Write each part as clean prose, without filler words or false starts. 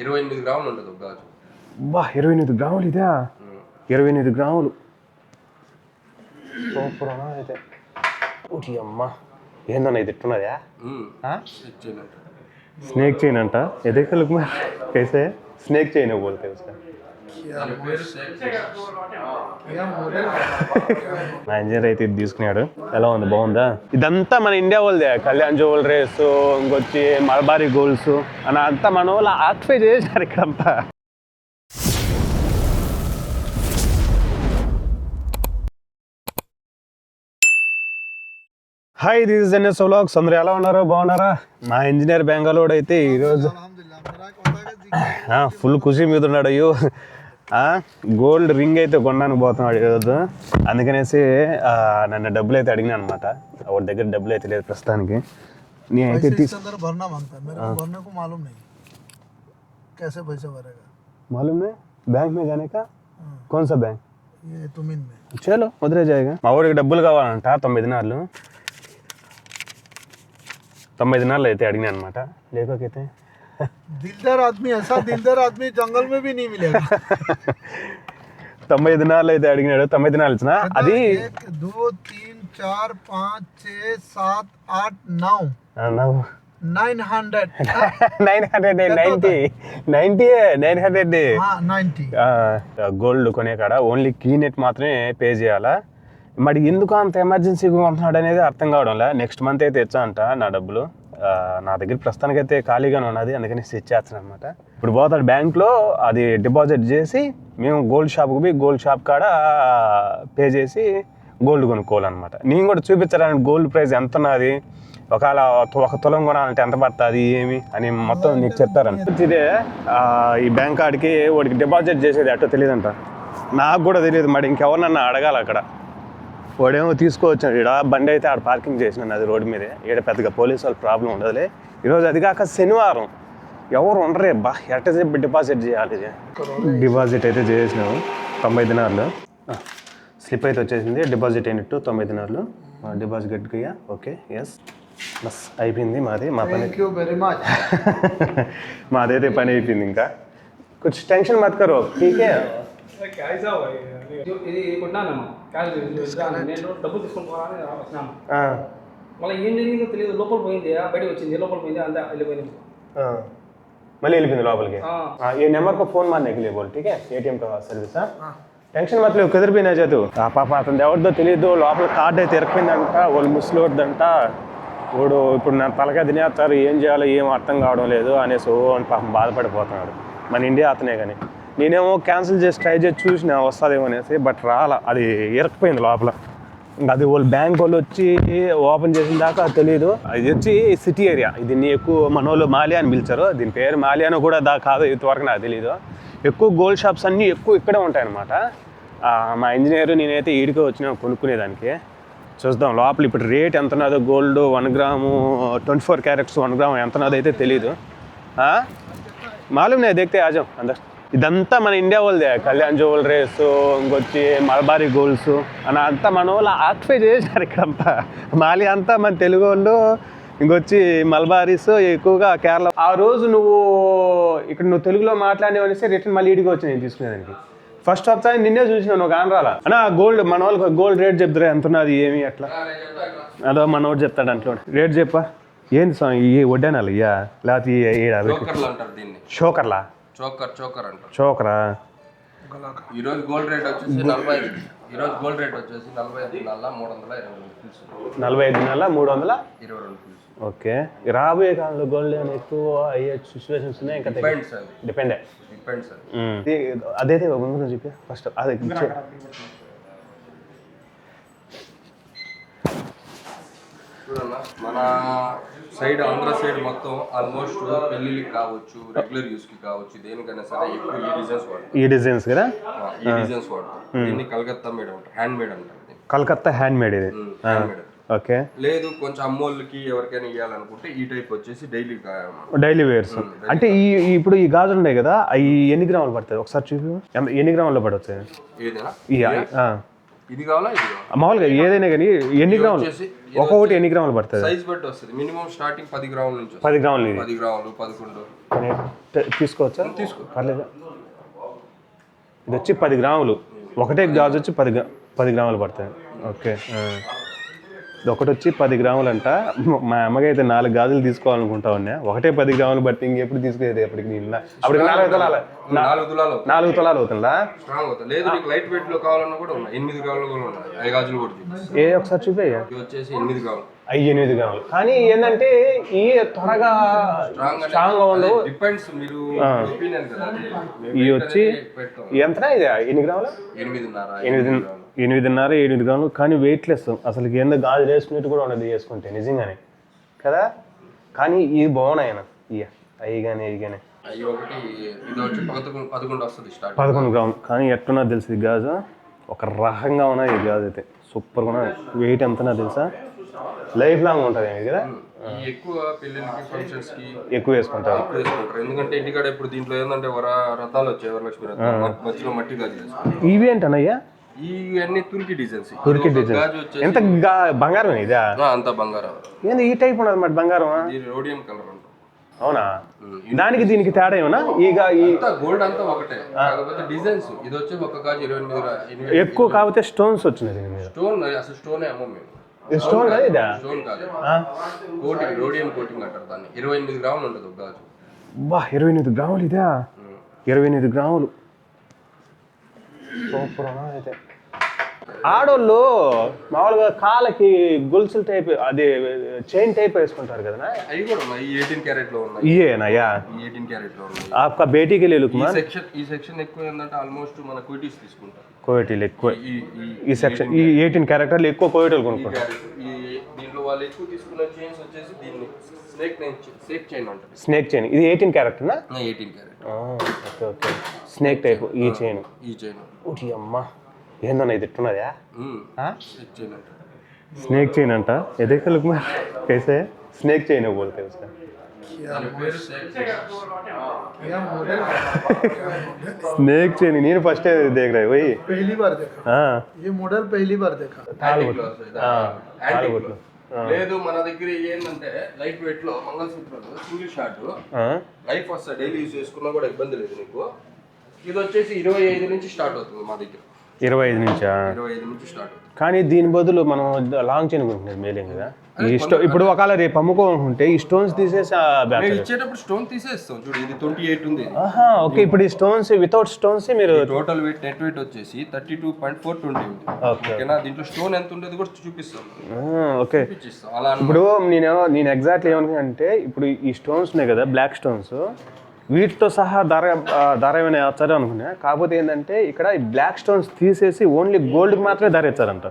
28 గ్రాములు ఉండదు గాజు. బా 28 గ్రాములు ఇదా? 28 గ్రాములు సూపర్ అన్నా అయితే. ఊటి అమ్మ ఏందన్నా ఇది ఇట్టున్నదా? స్నేక్ చైన్ అంట. ఎదే కలుగు మరి कैसे స్నేక్ చైన్ बोलते उसका. నా ఇంజనీర్ అయితే ఇది తీసుకున్నాడు. ఎలా ఉంది, బాగుందా? ఇదంతా మన ఇండియా వాళ్ళదే. కళ్యాణ్ జ్యువెలరీస్, ఇంకొచ్చి మల్బారీ గోల్డ్స్ అని అంతా మన వాళ్ళు ఆక్యుపై చేశారు ఇక్కడంతా. Hi, this is NS vlogs. అందరూ ఎలా ఉన్నారు, బాగున్నారా? మా ఇంజనీర్ బెంగళూరు అయితే ఈరోజు ఫుల్ ఖుషి మీద ఉన్నాడు. అయ్యో గోల్డ్ రింగ్ అయితే కొనడానికి పోతున్నాడు ఈరోజు. అందుకనేసి నన్ను డబ్బులు అయితే అడిగినా అనమాట. వాడి దగ్గర డబ్బులు అయితే లేదు ప్రస్తుతానికి. నేనైతే मालूम नहीं बैंक में जाने का कौन सा बैंक ये तुमिन में चलो उधर जाएगा. మా వాడికి డబ్బులు కావాలంట 9 దినాలు. 9 దినాలు అయితే అడిగినా అనమాట. లేకపోతే दिलदार आदमी ऐसा दिलदार आदमी जंगल में भी नहीं मिलेगा. 9 దినాలు అయితే అడిగినాడు. 9 దినాలు ఇచ్చిన. అది 1 2 3 4 5 6 7 8 9 900 గోల్డ్ కొనే కాడ ఓన్లీ కీనెట్ మాత్రమే పే చేయాలా. మరి ఎందుకు అంత ఎమర్జెన్సీగా ఉంటున్నాడు అనేది అర్థం కావడంలే. నెక్స్ట్ మంత్ అయితే ఇచ్చా అంట నా డబ్బులు. నా దగ్గర ప్రస్తుతానికి అయితే ఖాళీగానే ఉన్నది, అందుకని ఇచ్చేస్తాను అనమాట. ఇప్పుడు పోతాడు బ్యాంక్లో, అది డిపాజిట్ చేసి మేము గోల్డ్ షాప్కి పోయి గోల్డ్ షాప్ కాడ పే చేసి గోల్డ్ కొనుక్కోవాలన్నమాట. నేను కూడా చూపించడానికి గోల్డ్ ప్రైస్ ఎంత ఉన్నది, ఒకవేళ 1 తులం కొనాలంటే ఎంత పడుతుంది ఏమి అని మొత్తం నీకు చెప్తారని. ఇదే ఈ బ్యాంక్ కాడికి వాడికి డిపాజిట్ చేసేది అట్టో తెలియదంట. నాకు కూడా తెలియదు. మరి ఇంకెవరినన్నా అడగాలి అక్కడ. వాడేమో తీసుకోవచ్చాడు. ఇక్కడ బండి అయితే ఆడ పార్కింగ్ చేసినాను, అది రోడ్డు మీదే. ఇక్కడ పెద్దగా పోలీసు వాళ్ళు ప్రాబ్లం ఉండదులే. ఈరోజు అది కాక శనివారం, ఎవరు ఉండరే బా. ఎట్ట డిపాజిట్ చేయాలి. డిపాజిట్ అయితే చేసినాము 90 దినాలు. స్లిప్ అయితే వచ్చేసింది. డిపాజిట్ అయినట్టు 90 దినాలు. డిపాజిట్ గట్టిగా ఓకే ఎస్ బస్ అయిపోయింది మాది. మా పని మాదైతే పని అయిపోయింది. ఇంకా కొంచెం టెన్షన్ మత్ కరో ఠీకే. ఇది కొన్నాను నేను డబ్బులు తీసుకొని పోవాలని వచ్చినాను. మళ్ళీ ఏం జరిగిందో తెలియదు. లోపల పోయింది, బయటకు వచ్చింది. లోపల పోయింది, అంతా వెళ్ళిపోయింది. మళ్ళీ వెళ్ళిపోయింది లోపలికి. ఏ నెంబర్ को फोन मारने के लिए बोल, ठीक है? एटीएम का सर्विस. టెన్షన్ మతలేవు, కుదిరిపోయినా చదువు. పాప అతను ఎవరిదో తెలియదు. లోపల కార్డు అయితే ఇరకపోయిందంట. వాళ్ళు ముసలిదంట. వాడు ఇప్పుడు నా తలకాయ తినేస్తారు. ఏం చేయాలో ఏం అర్థం కావడం లేదు అనేసి అని పాపం బాధపడిపోతున్నాడు. మన ఇండియా అతనే కానీ. నేనేమో క్యాన్సిల్ చేసి ట్రై చేసి చూసిన వస్తుందేమో అనేసి, బట్ రాలా. అది ఇరకపోయింది లోపల. ఇంకా అది వాళ్ళు బ్యాంక్ వాళ్ళు వచ్చి ఓపెన్ చేసిన దాకా తెలియదు. అది వచ్చి సిటీ ఏరియా. దీన్ని ఎక్కువ మన వాళ్ళు మాలియా అని పిలిచారు. దీని పేరు మాలియానో కూడా కాదు, ఇంతవరకు నాకు తెలీదు. ఎక్కువ గోల్డ్ షాప్స్ అన్నీ ఎక్కువ ఇక్కడే ఉంటాయన్నమాట. మా ఇంజనీర్ నేనైతే ఈడికి వచ్చినా కొనుక్కునేదానికి. చూద్దాం లోపల ఇప్పుడు రేట్ ఎంత ఉన్నదో. గోల్డ్ 1 గ్రాము 24 క్యారెట్స్ 1 గ్రాము ఎంత ఉన్నదో అయితే తెలీదు. మాలూమ్ నేను దేక్తే ఆజం అందరు. ఇదంతా మన ఇండియా వాళ్ళదే. కళ్యాణ్ జ్యువెలరీస్, ఇంకొచ్చి మల్బారీ గోల్డ్స్ అని అంతా మన వాళ్ళు ఆక్యుపై చేశారు ఇక్కడంతా. మాలి అంతా మన తెలుగు వాళ్ళు. ఇంకొచ్చి మల్బారీస్ ఎక్కువగా కేరళ. ఆ రోజు నువ్వు ఇక్కడ తెలుగులో మాట్లాడేవనేసి రిటర్న్ మళ్ళీ ఇడికి వచ్చి నేను తీసుకునేదానికి. ఫస్ట్ ఒకసారి నిన్నే చూసినాను, ఒక ఆంధ్రాల. అన్నా గోల్డ్ మన వాళ్ళకి గోల్డ్ రేట్ చెప్తారా ఎంత ఉన్నది ఏమి అట్లా. అదో మనోడు చెప్తాడు అంట్లో. రేట్ చెప్పా. ఏంది ఈ వడ్డానాలు ఇయ్యా లేకపోతే షోకర్లా? చోకరా. ఈరోజు గోల్డ్ రేట్ వచ్చేసి 45. ఈరోజు గోల్డ్ రేట్ వచ్చేసి 45,322. ఓకే. రాబోయే కాలంలో గోల్డ్ ఏమైనా ఎక్కువ అయ్యే సిచ్యువేషన్స్ ఉన్నాయి? ఇంకా డిపెండ్ సార్. అదైతే ముందు చెప్పి ఫస్ట్ అది చూడన్నా, మన సైడ్ ఆంధ్ర సైడ్ మొత్తం ఆల్మోస్ట్ పెళ్ళిళ్ళకి కావచ్చు, రెగ్యులర్ యూస్ కి కావచ్చు, దేనికైనా సరే ఎక్కువ ఈ డిజైన్స్ కదా. ఈ డిజైన్స్ వాడతాం. దీన్ని కలకత్తా మేడ్ అంటారు, హ్యాండ్ మేడ్ అంటారు. కలకత్తా హ్యాండ్ మేడ్ ఇది. ఓకే. లేదు కొంచెం అమ్మోళ్ళకి ఎవరికైనా ఇవ్వాలనుకుంటే ఈ టైప్ వచ్చేసి డైలీ వేర్స్. అంటే ఇప్పుడు ఈ గాజులు ఉన్నాయి కదా, అవి ఎన్ని గ్రాములు పడతాయి ఒకసారి చూపి. ఎన్ని గ్రాముల్లో పడతాయి? ఇది కావాలా ఇది కావాలా? మామూలుగా ఏదైనా కానీ ఎన్ని గ్రాములు వచ్చేసి ఒక్కొక్కటి ఎన్ని గ్రాములు పడుతుంది? సైజ్ బట్టి వస్తుంది. మినిమం స్టార్టింగ్ 10 గ్రాముల నుంచి వస్తుంది. 10 గ్రాములు ఇది 10 గ్రాములు 11 తీసుకోవచ్చా? తీసుకో. పర్లేదా? ఇది వచ్చి 10 గ్రాములు, ఒకటే గాజు వచ్చి 10 గ్రాములు పడుతుంది. ఓకే, ఇది ఒకటి వచ్చి 10 గ్రాములు అంట. మా అమ్మకైతే 4 గాజులు తీసుకోవాలనుకుంటా ఉన్నా, ఒకటే 10 గ్రాములు బట్టి ఇంకెప్పుడు తీసుకునేది ఎప్పటికి నేను అప్పటికి 4 తులాలు 4 తులాలు అవుతుందా? స్ట్రాంగ్ అవుతుంది. లేదు నీకు లైట్ వెయిట్ లో కావాలన్నా కూడా ఉన్నాయి. 8 గ్రాములు కూడా ఉన్నాయి. 5 గాజులు కూడా చూపిస్తాను. ఏ ఒకసారి చూపేయ. ఇది వచ్చేసి 8 గ్రాములు. 8 గ్రాములు. కానీ ఏంటంటే ఈ త్వరగా స్ట్రాంగ్ గా ఉండవు. డిపెండ్స్ మీరు ఒపీనియన్ కదా. ఇవి వచ్చి ఎంత ఇది? ఎన్ని గ్రాములు? 8.5 గ్రాములు. కానీ వెయిట్లెస్, అసలు ఏందో గాజు వేసుకున్నట్టు కూడా ఉండదు వేసుకుంటే నిజంగానే కదా. కానీ ఇవి బాగున్నాయి అన్న, అవి కానీ ఇవి కానీ. అవి ఒకటి ఇది వచ్చి 11 వస్తుంది స్టార్ట్. 11 గ్రాములు. కానీ ఎట్టున్నది తెలుసు ఈ గాజు, ఒక రకంగా ఉన్నది ఈ గాజు అయితే, సూపర్గా ఉన్నది. వెయిట్ ఎంతనా తెలుసా? లైఫ్ లాంగ్ ఉంటుంది కదా. ఎక్కువ పెళ్ళిళ్ళకి ఫంక్షన్స్ కి ఎక్కువ వేసుకుంటారు. ఎందుకంటే ఇంటికాడ ఇప్పుడు దీంట్లో ఏంటంటే రథాలు వచ్చాయి, వరలక్ష్మి రథాలు, మధ్యలో మట్టి గాజులు వేసుకుంటారు. ఇవి ఏంటన్నయ్యా? ఇవన్నీ తుర్కీ డిజైన్స్. తుర్కీ డిజైన్. ఎంత బంగారం ఇదా? అంత బంగారం. ఏంది ఈ టైప్ ఉన్నది మరి బంగారం? రోడియం కలర్ అంటారు. అవునా? దానికి దీనికి తేడా ఏమన్నా? గోల్డ్ అంతా ఒకటే, కాకపోతే డిజైన్స్. ఇది వచ్చి ఒక గాజు 28 ఎక్కువ, కాకపోతే స్టోన్స్ వచ్చినాయి దీని మీద. స్టోన్ అసలు స్టోనే అమ్మో మేము. స్టోన్ కాదు ఇదా? స్టోన్ కాదు, కోటింగ్, రోడియం కోటింగ్ అంటారు దాన్ని. 28 గ్రాములు ఉంటుంది ఒక గాజు. బా 28 గ్రాములు ఇదా? 28 గ్రాములు. సూపర్ అయితే. ఆడోళ్ళు మామూలుగా కాళ్ళకి గొలుసుల టైప్, అది చైన్ టైప్ వేసుకుంటారు కదా. అవి కూడా ఉన్నాయి. 18 క్యారెట్ లో ఉన్నాయి. ఇయేనాయా? 18 క్యారెట్ లో ఉన్నాయి. आपका बेटी के लिए लुक में ఈ సెక్షన్ ఎక్కువ ఏంటంటే ఆల్మోస్ట్ మన కోటీస్ తీసుకుంటారు. కోయటీలు ఎక్కువ ఈ సెక్షన్. ఈ 18 క్యారెక్టర్లు ఎక్కువ కోయటీలు కొనుక్కుంటారు. దీంట్లో వాళ్ళు ఎక్కువ తీసుకున్న చైన్స్ వచ్చేసి దీన్ని స్నేక్ చైన్ అంటారు. Snake chain. ఇది 18 క్యారెక్టర్నా? 18 carrot. Okay okay. Snake type ఈ చైన్. ఓటి అమ్మా, ఏందన్నా ఇది ఇట్టున్నదా? స్నేక్ చైన్ అంట. ఎదేక లుక్ మే कैसे स्नेक चेन बोलते हैं उसका? स्नेक चेन నేను ఫస్ట్ देख रहा है वही पहली बार देखा. हाँ, ये मॉडल पहली बार देखा. లేదు మన దగ్గర ఏంటంటే లైట్ వెయిట్ లో మంగళసూత్రాలు సింగిల్ షాట్ లైఫ్ వస్తుంది. డైలీ యూజ్ చేసుకున్నా కూడా ఇబ్బంది లేదు నీకు. ఇది వచ్చేసి 25 నుంచి స్టార్ట్ అవుతుంది మా దగ్గర. 25 నుంచా? 25 నుంచి స్టార్ట్ అవుతుంది. కానీ దీని బదులు మనం లాంగ్ చైన్ కొనుక్కునేది మేలేం కదా. ఇప్పుడు ఒకవేళ రేపు అమ్ముకోనుకుంటే ఈ స్టోన్స్ తీసేసి ఇచ్చేటప్పుడు స్టోన్ తీసేస్తాం. చూడు ఇది 28 ఉంది. ఓకే. ఇప్పుడు ఈ స్టోన్స్ వితౌట్ స్టోన్స్ మీరు టోటల్ వెయిట్ నెట్ వెయిట్ వచ్చేసి 32.420 ఉంది. ఓకేనా? దీంట్లో స్టోన్ ఎంత ఉండేది కూడా చూపిస్తాం. ఓకే. అలా ఇప్పుడు నేను ఎగ్జాక్ట్లీ ఏమనుకుంటే, ఇప్పుడు ఈ స్టోన్స్ ఉన్నాయి కదా, బ్లాక్ స్టోన్స్, వీటితో సహా ధర ఏమైనా వేస్తారు అనుకున్నా. కాకపోతే ఏంటంటే ఇక్కడ ఈ బ్లాక్ స్టోన్స్ తీసేసి ఓన్లీ గోల్డ్కి మాత్రమే ధర ఇచ్చారంట.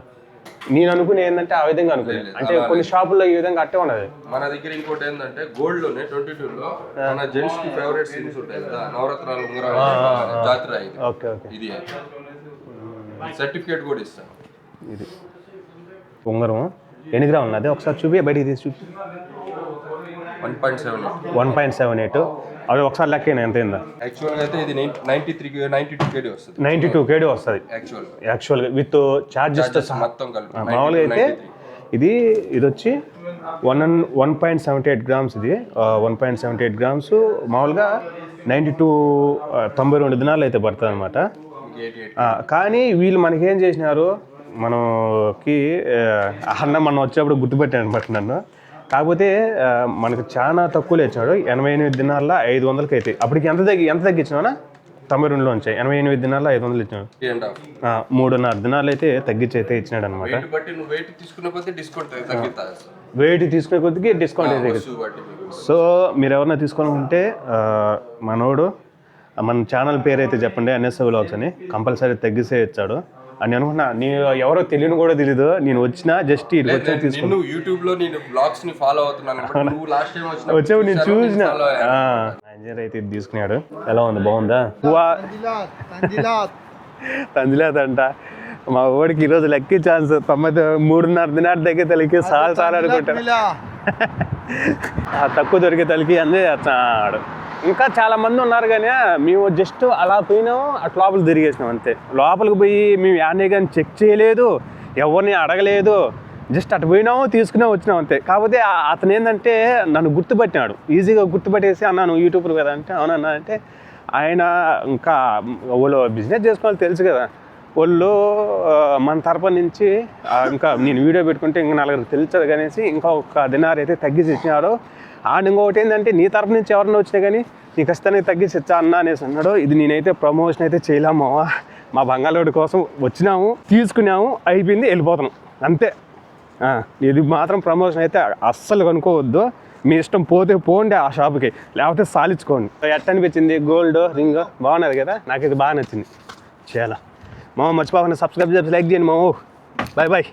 నేను అనుకునే ఏంటంటే ఆ విధంగా అనుకున్నాను. అంటే కొన్ని షాపుల్లో ఈ విధంగా అట్టే ఉన్నది. మన దగ్గర ఇంకోటి ఏంటంటే గోల్డ్ లోనే 22 లో మన జెంట్స్ కి ఫేవరెట్ థింగ్స్ ఉంటాయి కదా, నవరత్నాలు, ఉంగరాలు, జాతర. Okay okay. ఇది సర్టిఫికేట్ కూడా ఇస్తాను. ఇది ఉంగరం ఎన్ని గ్రాములు ఉన్నది? ఒకసారి చూపి, బయటికి తీసి చూపి. 1.78. అది ఒకసారి లెక్క ఎంత అయిందా? యాక్చువల్గా అయితే ఇది 92 కేడీ వస్తుంది. 92 కేడీ వస్తుంది యాక్చువల్గా విత్ చార్జెస్ మొత్తం కలిపి. మామూలుగా అయితే ఇది వచ్చి 1.78 గ్రామ్స్. ఇది 1.78 గ్రామ్స్. మామూలుగా 92 దినాలు అయితే పడుతుంది అనమాట. కానీ వీళ్ళు మనకేం చేసినారు, మనకి అన్న మనం వచ్చేప్పుడు గుర్తుపెట్టాను అనమాట నన్ను. కాకపోతే మనకు చాలా తక్కువలో ఇచ్చాడు. 88 దినాల్లో 500కి అయితే. అప్పటికి ఎంత తగ్గించినా 92లో వచ్చాయి. 88 దినాల్లో 500 ఇచ్చాడు. 3.5 దినాలు అయితే తగ్గించి అయితే ఇచ్చినాడు అనమాట. వెయిట్ తీసుకునే కొద్దికి డిస్కౌంట్ అయితే. సో మీరు ఎవరైనా తీసుకోవాలనుకుంటే మనోడు మన ఛానల్ పేరు అయితే చెప్పండి, NSV Vlogs అని. కంపల్సరీ తగ్గిసే ఇచ్చాడు అని అనుకున్నా. నేను ఎవరో తెలియని కూడా తెలీదు. నేను వచ్చినా జస్ట్ తీసుకున్నాను. యూట్యూబ్ లో నేను బ్లాగ్స్ ని ఫాలో అవుతున్నాను. వచ్చావు నేను చూసిన. ఇంజనీర్ అయితే ఇది తీసుకున్నాడు. ఎలా ఉంది? బాగుందా? తంజిలాత్ అంట. మా ఓడికి ఈరోజు లెక్కి ఛాన్స్ 3.5 దినాలు దగ్గర తలికి సాల్ అనుకుంటా. తక్కువ దొరికే తలికి అందే చేస్తున్నాడు. ఇంకా చాలా మంది ఉన్నారు కానీ మేము జస్ట్ అలా పోయినాము అటు లోపల తిరిగేసినాం అంతే. లోపలికి పోయి మేము యానే కానీ చెక్ చేయలేదు, ఎవరిని అడగలేదు, జస్ట్ అటు పోయినాము తీసుకునే వచ్చినాం అంతే. కాకపోతే అతను ఏంటంటే నన్ను గుర్తుపట్టినాడు, ఈజీగా గుర్తుపట్టేసి అన్నా నువ్వు యూట్యూబర్ కదా అంటే అవునన్నా అంటే ఆయన ఇంకా వాళ్ళు బిజినెస్ చేసుకోవాలి తెలుసు కదా, వాళ్ళు మన తరపు నుంచి ఇంకా నేను వీడియో పెట్టుకుంటే ఇంకా 4 తెలుస్తుంది కనేసి ఇంకా ఒక దినార్ అయితే తగ్గించి ఇచ్చినాడు. అండ్ ఇంకొకటి ఏంటంటే నీ తరపు నుంచి ఎవరైనా వచ్చినా కానీ నీకు ఖచ్చితంగా తగ్గించి ఇచ్చా అన్న అనేసి అన్నాడు. ఇది నేనైతే ప్రమోషన్ అయితే చేయలేము, మా బంగాళోడి కోసం వచ్చినాము, తీసుకున్నాము, అయిపోయింది, వెళ్ళిపోతున్నాం అంతే. ఇది మాత్రం ప్రమోషన్ అయితే అస్సలు కనుక్కోవద్దు, మీ ఇష్టం, పోతే పోండి ఆ షాప్కి, లేకపోతే సాలించుకోండి. ఎట్ట అనిపించింది గోల్డ్ రింగ్? బాగున్నది కదా, నాకు ఇది బాగా నచ్చింది చాలా. మర్చిపోకుండా సబ్స్క్రైబ్ చేసి లైక్ చేయండి. Bye bye.